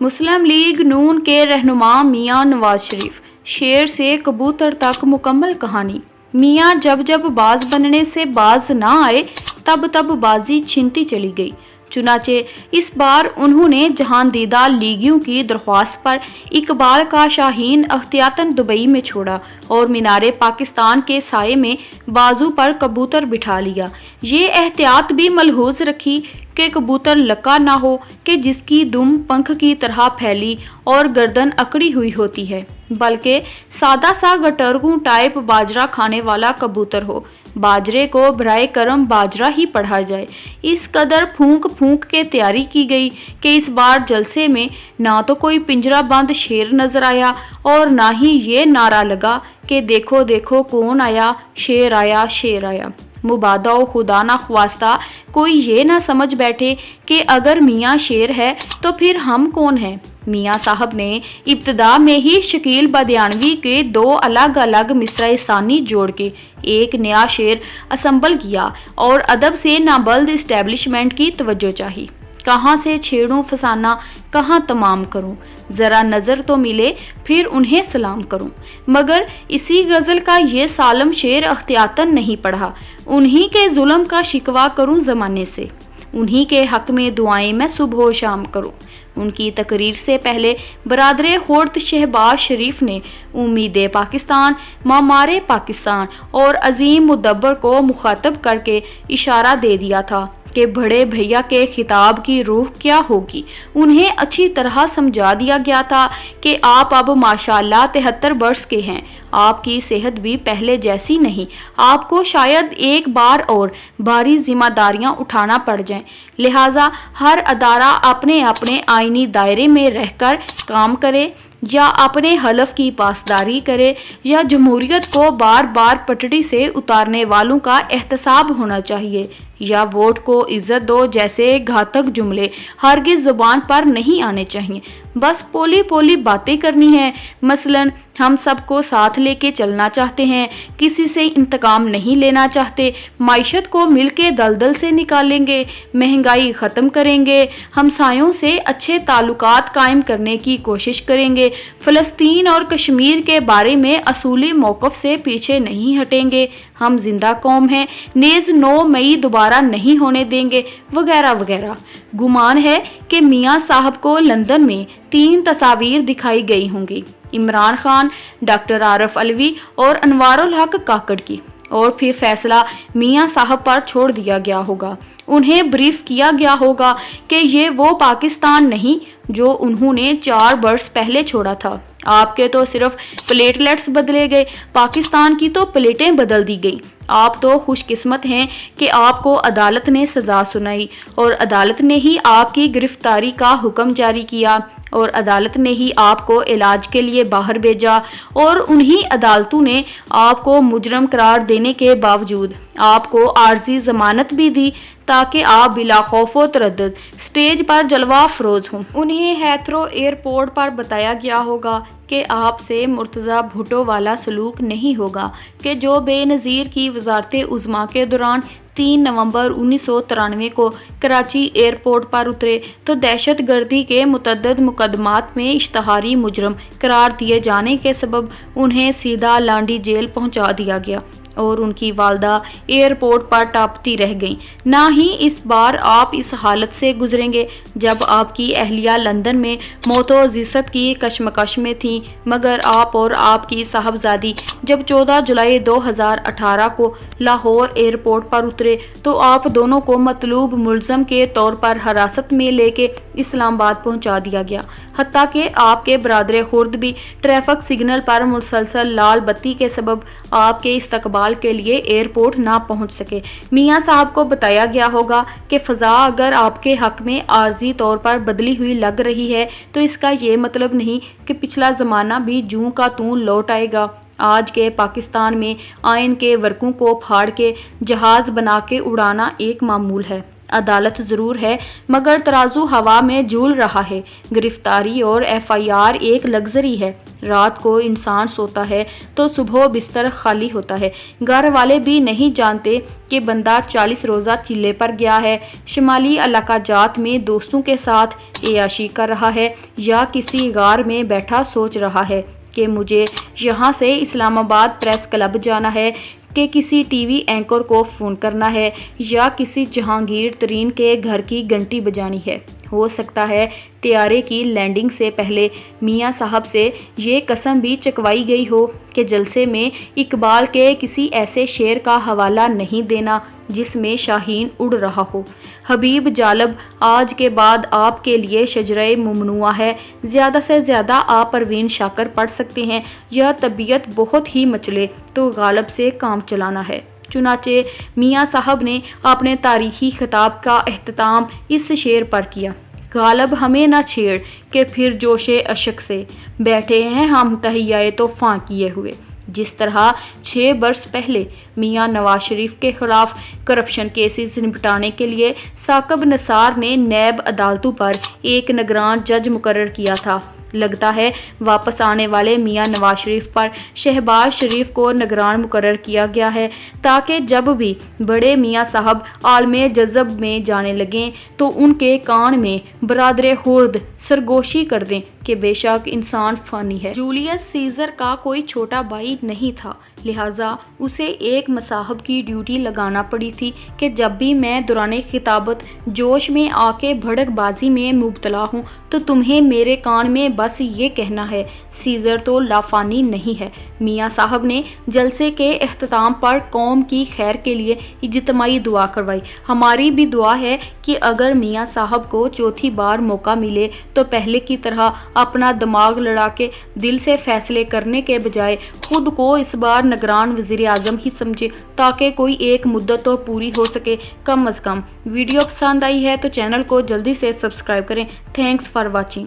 مسلم league نون کے رہنما میاں نواز شریف، شیر سے کبوتر تک مکمل کہانی۔ میاں جب جب باز بننے سے باز نہ آئے تب تب بازی چھنتی چلی گئی۔ چنانچہ اس بار انہوں نے جہاندیدہ لیگیوں کی درخواست پر اقبال کا شاہین احتیاطاً دبئی میں چھوڑا اور مینار پاکستان کے سائے میں بازو پر کبوتر بٹھا لیا۔ یہ احتیاط بھی ملحوظ رکھی کہ کبوتر لکا نہ ہو کہ جس کی دم پنکھ کی طرح پھیلی اور گردن اکڑی ہوئی ہوتی ہے، بلکہ سادہ سا گٹرگوں ٹائپ باجرہ کھانے والا کبوتر ہو۔ باجرے کو برائے کرم باجرہ ہی پڑھا جائے۔ اس قدر پھونک پھونک کے تیاری کی گئی کہ اس بار جلسے میں نہ تو کوئی پنجرہ بند شیر نظر آیا اور نہ ہی یہ نعرہ لگا کہ دیکھو دیکھو کون آیا، شیر آیا، شیر آیا۔ مبادا و خدا نہ خواستہ کوئی یہ نہ سمجھ بیٹھے کہ اگر میاں شیر ہے تو پھر ہم کون ہیں۔ میاں صاحب نے ابتدا میں ہی شکیل بادیانوی کے 2 الگ الگ مصرع ثانی جوڑ کے ایک نیا شعر اسمبل کیا اور ادب سے نابلد اسٹیبلشمنٹ کی توجہ چاہی۔ کہاں سے چھیڑوں فسانہ، کہاں تمام کروں، ذرا نظر تو ملے پھر انہیں سلام کروں۔ مگر اسی غزل کا یہ سالم شعر احتیاطاً نہیں پڑھا۔ انہی کے ظلم کا شکوہ کروں زمانے سے، انہی کے حق میں دعائیں میں صبح و شام کروں۔ ان کی تقریر سے پہلے برادر خورد شہباز شریف نے امید پاکستان، معمار پاکستان اور عظیم مدبر کو مخاطب کر کے اشارہ دے دیا تھا کہ بڑے بھیا کے خطاب کی روح کیا ہوگی۔ انہیں اچھی طرح سمجھا دیا گیا تھا کہ آپ اب ماشاءاللہ 73 برس کے ہیں، آپ کی صحت بھی پہلے جیسی نہیں، آپ کو شاید ایک بار اور بھاری ذمہ داریاں اٹھانا پڑ جائیں، لہٰذا ہر ادارہ اپنے اپنے آئینی دائرے میں رہ کر کام کرے، یا اپنے حلف کی پاسداری کرے، یا جمہوریت کو بار بار پٹڑی سے اتارنے والوں کا احتساب ہونا چاہیے، یا ووٹ کو عزت دو جیسے گھاتک جملے ہرگز زبان پر نہیں آنے چاہیے۔ بس پولی پولی باتیں کرنی ہیں، مثلاً ہم سب کو ساتھ لے کے چلنا چاہتے ہیں، کسی سے انتقام نہیں لینا چاہتے، معیشت کو مل کے دلدل سے نکالیں گے، مہنگائی ختم کریں گے، ہمسایوں سے اچھے تعلقات قائم کرنے کی کوشش کریں گے، فلسطین اور کشمیر کے بارے میں اصولی موقف سے پیچھے نہیں ہٹیں گے، ہم زندہ قوم ہیں، نیز 9 مئی دوبارہ نہیں ہونے دیں گے، وغیرہ وغیرہ۔ گمان ہے کہ میاں صاحب کو لندن میں 3 تصاویر دکھائی گئی ہوں گی، عمران خان، ڈاکٹر عارف علوی اور انوار الحق کاکڑ کی، اور پھر فیصلہ میاں صاحب پر چھوڑ دیا گیا ہوگا۔ انہیں بریف کیا گیا ہوگا کہ یہ وہ پاکستان نہیں جو انہوں نے 4 برس پہلے چھوڑا تھا۔ آپ کے تو صرف پلیٹلیٹس بدلے گئے، پاکستان کی تو پلیٹیں بدل دی گئیں۔ آپ تو خوش قسمت ہیں کہ آپ کو عدالت نے سزا سنائی اور عدالت نے ہی آپ کی گرفتاری کا حکم جاری کیا اور عدالت نے ہی آپ کو علاج کے لیے باہر بھیجا، اور انہی عدالتوں نے آپ کو مجرم قرار دینے کے باوجود آپ کو عارضی ضمانت بھی دی تاکہ آپ بلا خوف و تردد سٹیج پر جلوہ افروز ہوں۔ انہیں ہیتھرو ایئرپورٹ پر بتایا گیا ہوگا کہ آپ سے مرتضی بھٹو والا سلوک نہیں ہوگا کہ جو بے نظیر کی وزارت عظمیٰ کے دوران 3 نومبر 1993 کو کراچی ایئرپورٹ پر اترے تو دہشت گردی کے متعدد مقدمات میں اشتہاری مجرم قرار دیے جانے کے سبب انہیں سیدھا لانڈی جیل پہنچا دیا گیا اور ان کی والدہ ایئرپورٹ پر ٹاپتی رہ گئیں۔ نہ ہی اس بار آپ اس حالت سے گزریں گے جب آپ کی اہلیہ لندن میں موت و عزت کی کشمکش میں تھیں، مگر آپ اور آپ کی صاحبزادی جب 14 جولائی 2018 کو لاہور ایئرپورٹ پر اترے تو آپ دونوں کو مطلوب ملزم کے طور پر حراست میں لے کے اسلام آباد پہنچا دیا گیا، حتیٰ کہ آپ کے برادر خورد بھی ٹریفک سگنل پر مسلسل لال بتی کے سبب آپ کے استقبال کے لیے ایئرپورٹ نہ پہنچ سکے۔ میاں صاحب کو بتایا گیا ہوگا کہ فضا اگر آپ کے حق میں عارضی طور پر بدلی ہوئی لگ رہی ہے تو اس کا یہ مطلب نہیں کہ پچھلا زمانہ بھی جوں کا توں لوٹ آئے گا۔ آج کے پاکستان میں آئین کے ورقوں کو پھاڑ کے جہاز بنا کے اڑانا ایک معمول ہے۔ عدالت ضرور ہے مگر ترازو ہوا میں جھول رہا ہے۔ گرفتاری اور FIR ایک لگژری ہے۔ رات کو انسان سوتا ہے تو صبح بستر خالی ہوتا ہے۔ گھر والے بھی نہیں جانتے کہ بندہ 40 روزہ چلے پر گیا ہے، شمالی علاقہ جات میں دوستوں کے ساتھ عیاشی کر رہا ہے، یا کسی غار میں بیٹھا سوچ رہا ہے کہ مجھے یہاں سے اسلام آباد پریس کلب جانا ہے، کہ کسی TV اینکر کو فون کرنا ہے، یا کسی جہانگیر ترین کے گھر کی گھنٹی بجانی ہے۔ ہو سکتا ہے طیارے کی لینڈنگ سے پہلے میاں صاحب سے یہ قسم بھی چکوائی گئی ہو کہ جلسے میں اقبال کے کسی ایسے شعر کا حوالہ نہیں دینا جس میں شاہین اڑ رہا ہو۔ حبیب جالب، آج کے بعد آپ کے لیے شجرہ ممنوعہ ہے، زیادہ سے زیادہ آپ پروین شاکر پڑھ سکتے ہیں، یا طبیعت بہت ہی مچلے تو غالب سے کام چلانا ہے۔ چنانچہ میاں صاحب نے اپنے تاریخی خطاب کا اختتام اس شعر پر کیا: غالب ہمیں نہ چھیڑ کہ پھر جوش اشک سے بیٹھے ہیں ہم تہیہ طوفاں کیے ہوئے۔ جس طرح 6 برس پہلے میاں نواز شریف کے خلاف کرپشن کیسز نپٹانے کے لیے ثاقب نثار نے نیب عدالتوں پر ایک نگران جج مقرر کیا تھا، لگتا ہے واپس آنے والے میاں نواز شریف پر شہباز شریف کو نگران مقرر کیا گیا ہے، تاکہ جب بھی بڑے میاں صاحب عالم جذب میں جانے لگیں تو ان کے کان میں برادر خرد سرگوشی کر دیں کہ بے شک انسان فانی ہے۔ جولیس سیزر کا کوئی چھوٹا بھائی نہیں تھا، لہٰذا اسے ایک مصاحب کی ڈیوٹی لگانا پڑی تھی کہ جب بھی میں دوران خطابت جوش میں آ کے بھڑک بازی میں مبتلا ہوں تو تمہیں میرے کان میں بس یہ کہنا ہے: سیزر تو لافانی نہیں ہے۔ میاں صاحب نے جلسے کے اختتام پر قوم کی خیر کے لیے اجتماعی دعا کروائی۔ ہماری بھی دعا ہے کہ اگر میاں صاحب کو چوتھی بار موقع ملے تو پہلے کی طرح اپنا دماغ لڑا کے دل سے فیصلے کرنے کے بجائے خود کو اس بار نگران وزیر اعظم ہی سمجھے، تاکہ کوئی ایک مدت تو پوری ہو سکے کم از کم۔ ویڈیو پسند آئی ہے تو چینل کو جلدی سے سبسکرائب کریں۔ Thanks for watching.